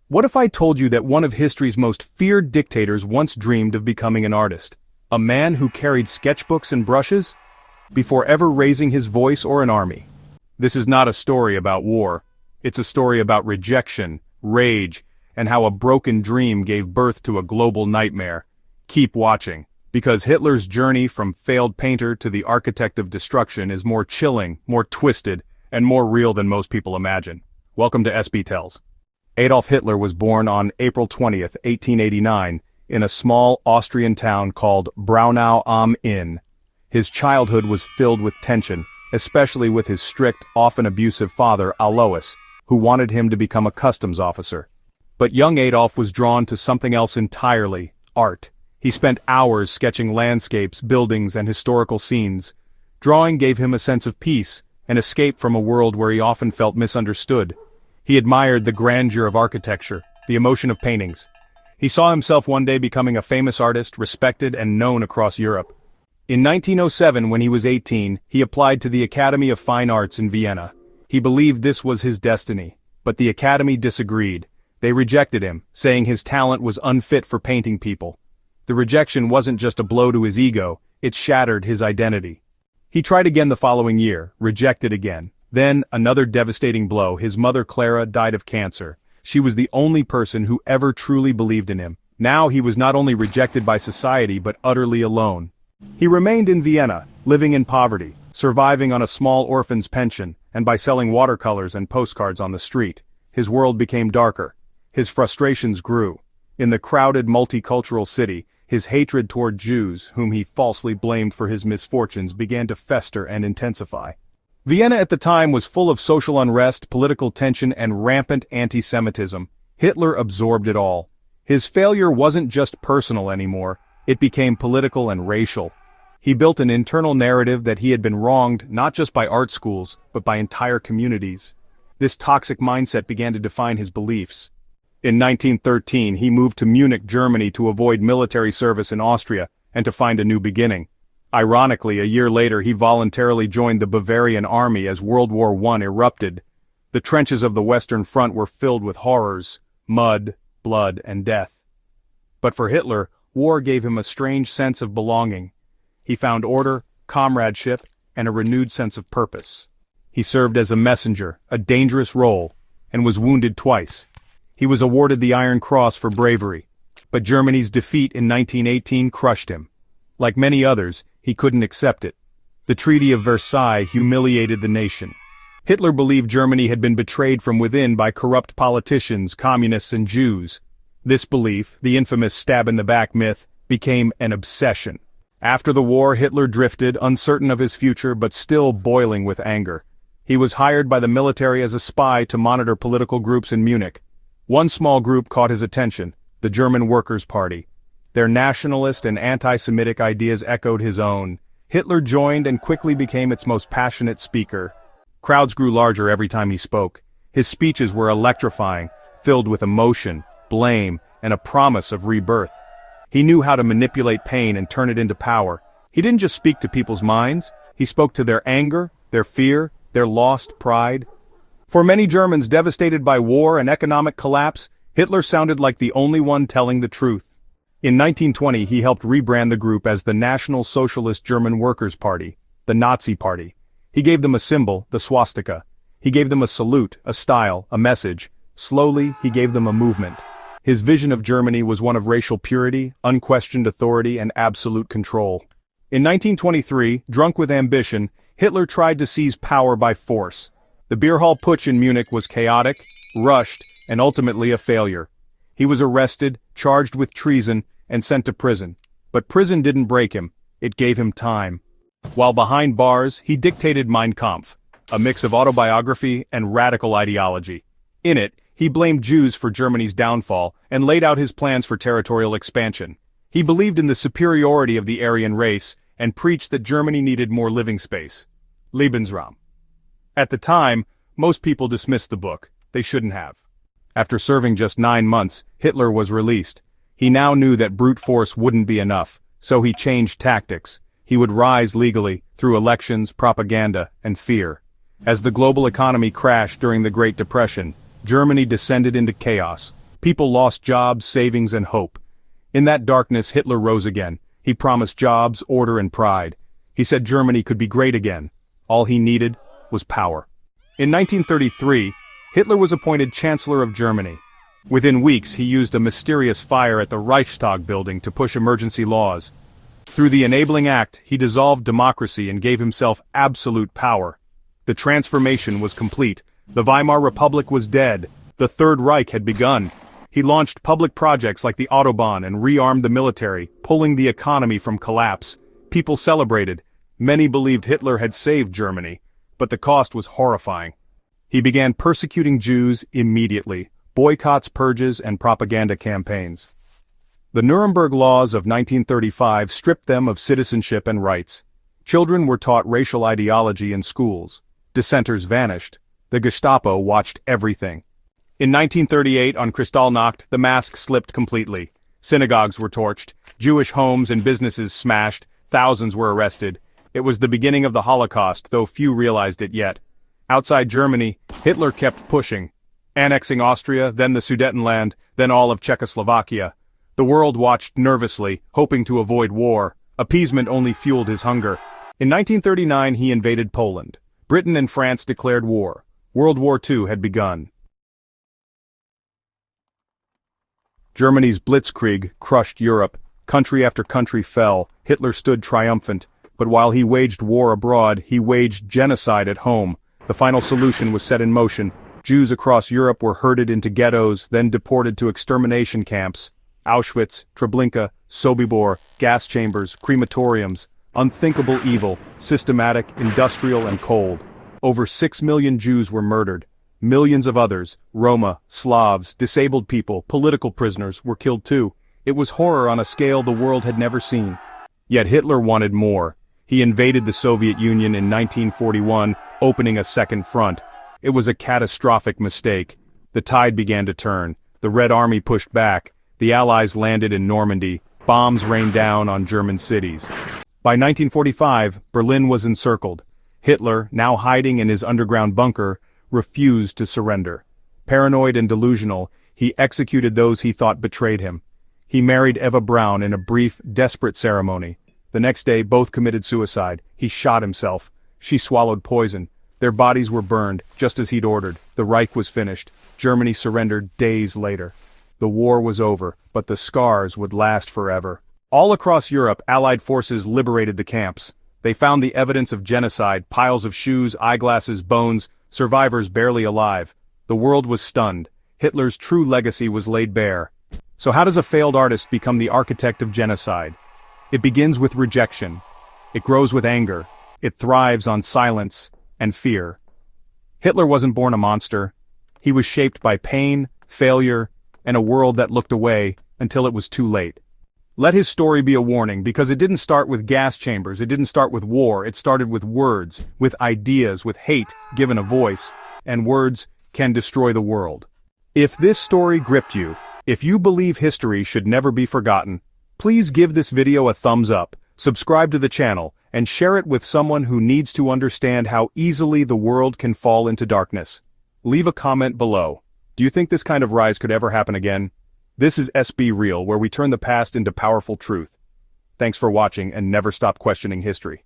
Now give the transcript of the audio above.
What if I told you that one of history's most feared dictators once dreamed of becoming an artist? A man who carried sketchbooks and brushes? Before ever raising his voice or an army. This is not a story about war. It's a story about rejection, rage, and how a broken dream gave birth to a global nightmare. Keep watching, because Hitler's journey from failed painter to the architect of destruction is more chilling, more twisted, and more real than most people imagine. Welcome to SB Tells. Adolf Hitler was born on April 20th, 1889, in a small Austrian town called Braunau am Inn. His childhood was filled with tension, especially with his strict, often abusive father, Alois, who wanted him to become a customs officer. But young Adolf was drawn to something else entirely: art. He spent hours sketching landscapes, buildings, and historical scenes. Drawing gave him a sense of peace, an escape from a world where he often felt misunderstood. He admired the grandeur of architecture, the emotion of paintings. He saw himself one day becoming a famous artist, respected and known across Europe. In 1907, when he was 18, he applied to the Academy of Fine Arts in Vienna. He believed this was his destiny, but the Academy disagreed. They rejected him, saying his talent was unfit for painting people. The rejection wasn't just a blow to his ego, it shattered his identity. He tried again the following year, rejected again. Then, another devastating blow: his mother Clara died of cancer. She was the only person who ever truly believed in him. Now he was not only rejected by society but utterly alone. He remained in Vienna, living in poverty, surviving on a small orphan's pension, and by selling watercolors and postcards on the street. His world became darker. His frustrations grew. In the crowded multicultural city, his hatred toward Jews, whom he falsely blamed for his misfortunes, began to fester and intensify. Vienna at the time was full of social unrest, political tension, and rampant anti-Semitism. Hitler absorbed it all. His failure wasn't just personal anymore. It became political and racial. He built an internal narrative that he had been wronged not just by art schools, but by entire communities. This toxic mindset began to define his beliefs. In 1913, he moved to Munich, Germany to avoid military service in Austria and to find a new beginning. Ironically, a year later he voluntarily joined the Bavarian army as World War I erupted. The trenches of the Western Front were filled with horrors, mud, blood, and death. But for Hitler, war gave him a strange sense of belonging. He found order, comradeship, and a renewed sense of purpose. He served as a messenger, a dangerous role, and was wounded twice. He was awarded the Iron Cross for bravery, but Germany's defeat in 1918 crushed him. Like many others, he couldn't accept it. The Treaty of Versailles humiliated the nation. Hitler believed Germany had been betrayed from within by corrupt politicians, communists, and Jews. This belief, the infamous stab-in-the-back myth, became an obsession. After the war, Hitler drifted, uncertain of his future but still boiling with anger. He was hired by the military as a spy to monitor political groups in Munich. One small group caught his attention: the German Workers' Party. Their nationalist and anti-Semitic ideas echoed his own. Hitler joined and quickly became its most passionate speaker. Crowds grew larger every time he spoke. His speeches were electrifying, filled with emotion, blame, and a promise of rebirth. He knew how to manipulate pain and turn it into power. He didn't just speak to people's minds, he spoke to their anger, their fear, their lost pride. For many Germans devastated by war and economic collapse, Hitler sounded like the only one telling the truth. In 1920, he helped rebrand the group as the National Socialist German Workers' Party, the Nazi Party. He gave them a symbol, the swastika. He gave them a salute, a style, a message. Slowly, he gave them a movement. His vision of Germany was one of racial purity, unquestioned authority, and absolute control. In 1923, drunk with ambition, Hitler tried to seize power by force. The beer hall putsch in Munich was chaotic, rushed, and ultimately a failure. He was arrested, charged with treason, and sent to prison. But prison didn't break him, it gave him time. While behind bars, he dictated Mein Kampf, a mix of autobiography and radical ideology. In it, he blamed Jews for Germany's downfall and laid out his plans for territorial expansion. He believed in the superiority of the Aryan race and preached that Germany needed more living space. Lebensraum. At the time, most people dismissed the book. They shouldn't have. After serving just 9 months, Hitler was released. He now knew that brute force wouldn't be enough, so he changed tactics. He would rise legally, through elections, propaganda, and fear. As the global economy crashed during the Great Depression, Germany descended into chaos. People lost jobs, savings, and hope. In that darkness, Hitler rose again. He promised jobs, order, and pride. He said Germany could be great again. All he needed was power. In 1933, Hitler was appointed Chancellor of Germany. Within weeks, he used a mysterious fire at the Reichstag building to push emergency laws. Through the Enabling Act, he dissolved democracy and gave himself absolute power. The transformation was complete. The Weimar Republic was dead. The Third Reich had begun. He launched public projects like the Autobahn and rearmed the military, pulling the economy from collapse. People celebrated. Many believed Hitler had saved Germany, but the cost was horrifying. He began persecuting Jews immediately, boycotts, purges, and propaganda campaigns. The Nuremberg Laws of 1935 stripped them of citizenship and rights. Children were taught racial ideology in schools. Dissenters vanished. The Gestapo watched everything. In 1938, on Kristallnacht, the mask slipped completely. Synagogues were torched, Jewish homes and businesses smashed, thousands were arrested. It was the beginning of the Holocaust, though few realized it yet. Outside Germany, Hitler kept pushing, annexing Austria, then the Sudetenland, then all of Czechoslovakia. The world watched nervously, hoping to avoid war. Appeasement only fueled his hunger. In 1939, he invaded Poland. Britain and France declared war. World War II had begun. Germany's blitzkrieg crushed Europe. Country after country fell. Hitler stood triumphant. But while he waged war abroad, he waged genocide at home. The final solution was set in motion. Jews across Europe were herded into ghettos, then deported to extermination camps. Auschwitz, Treblinka, Sobibor, gas chambers, crematoriums. Unthinkable evil, systematic, industrial, and cold. Over 6 million Jews were murdered. Millions of others, Roma, Slavs, disabled people, political prisoners, were killed too. It was horror on a scale the world had never seen. Yet Hitler wanted more. He invaded the Soviet Union in 1941, opening a second front. It was a catastrophic mistake. The tide began to turn. The Red Army pushed back. The Allies landed in Normandy. Bombs rained down on German cities. By 1945, Berlin was encircled. Hitler, now hiding in his underground bunker, refused to surrender. Paranoid and delusional, he executed those he thought betrayed him. He married Eva Braun in a brief, desperate ceremony. The next day, both committed suicide. He shot himself. She swallowed poison. Their bodies were burned, just as he'd ordered. The Reich was finished. Germany surrendered days later. The war was over, but the scars would last forever. All across Europe, Allied forces liberated the camps. They found the evidence of genocide, piles of shoes, eyeglasses, bones, survivors barely alive. The world was stunned. Hitler's true legacy was laid bare. So how does a failed artist become the architect of genocide? It begins with rejection. It grows with anger. It thrives on silence and fear. Hitler wasn't born a monster. He was shaped by pain, failure, and a world that looked away until it was too late. Let his story be a warning, because it didn't start with gas chambers, it didn't start with war, it started with words, with ideas, with hate given a voice, and words can destroy the world. If this story gripped you, if you believe history should never be forgotten, please give this video a thumbs up, subscribe to the channel, and share it with someone who needs to understand how easily the world can fall into darkness. Leave a comment below. Do you think this kind of rise could ever happen again? This is SB Real, where we turn the past into powerful truth. Thanks for watching, and never stop questioning history.